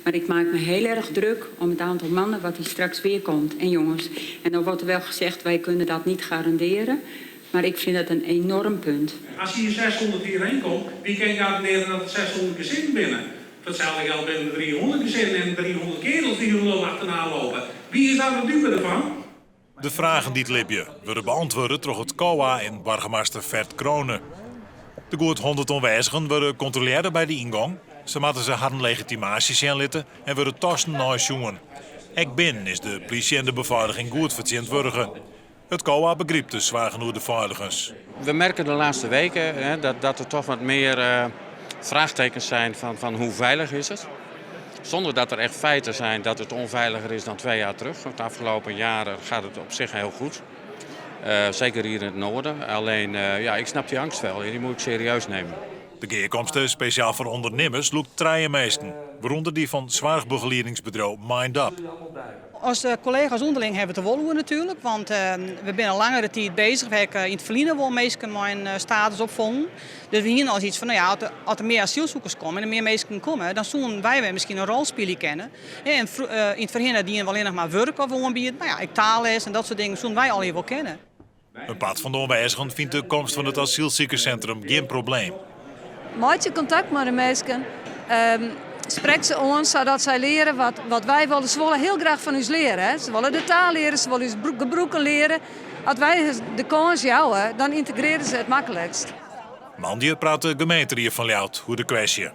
Maar ik maak me heel erg druk om het aantal mannen wat hier straks weer komt. En jongens, en dan wordt er wel gezegd, wij kunnen dat niet garanderen. Maar ik vind het een enorm punt. Als hier 600 hierheen komt, wie kan garanderen dat er 600 gezinnen binnen? Voor hetzelfde geld binnen er 300 gezinnen en 300 kerels die hun lul achterna lopen. Wie is daar de dupe ervan? De vragen die het libje worden beantwoord door het COA en burgemeester Vert Kronen. De goed 100 onwijzigen worden gecontroleerd bij de ingang. Ze moeten ze hadden legitimaties inlitten en worden tasten naar jongen. Ik ben is de politie en de beveiliging goed verzint worden. Het COA begrijpt de zwaar genoeg de veiligers. We merken de laatste weken dat er toch wat meer vraagtekens zijn van hoe veilig is het. Zonder dat er echt feiten zijn dat het onveiliger is dan 2 jaar terug. Want de afgelopen jaren gaat het op zich heel goed. Zeker hier in het noorden. Alleen, ik snap die angst wel en die moet ik serieus nemen. De geerkomsten, speciaal voor ondernemers, loopt treien meesten. Waaronder die van zwaar begeleidingsbureau Mind Up. Als collega's onderling hebben te wollen natuurlijk, want we zijn al langere tijd bezig. We hebben in het verleden wel mensen mijn status opvolgen. Dus we hier al iets van, als er meer asielzoekers komen en er meer mensen komen, dan zullen wij misschien een rol spelen kennen. En in het verleden die alleen nog maar werk of aanbieden, ik taalles en dat soort dingen zullen wij al hier wel kennen. Een pad van de onwijzigen vindt de komst van het asielziekencentrum geen probleem. Maak je contact met de mensen. Spreek ze ons zodat zij leren wat wij willen. Ze willen heel graag van ons leren. Hè. Ze willen de taal leren, ze willen ons gebroeken leren. Als wij de kans jouwen, dan integreren ze het makkelijkst. Mandje praat de gemeente hier van Ljout hoe de kwestie.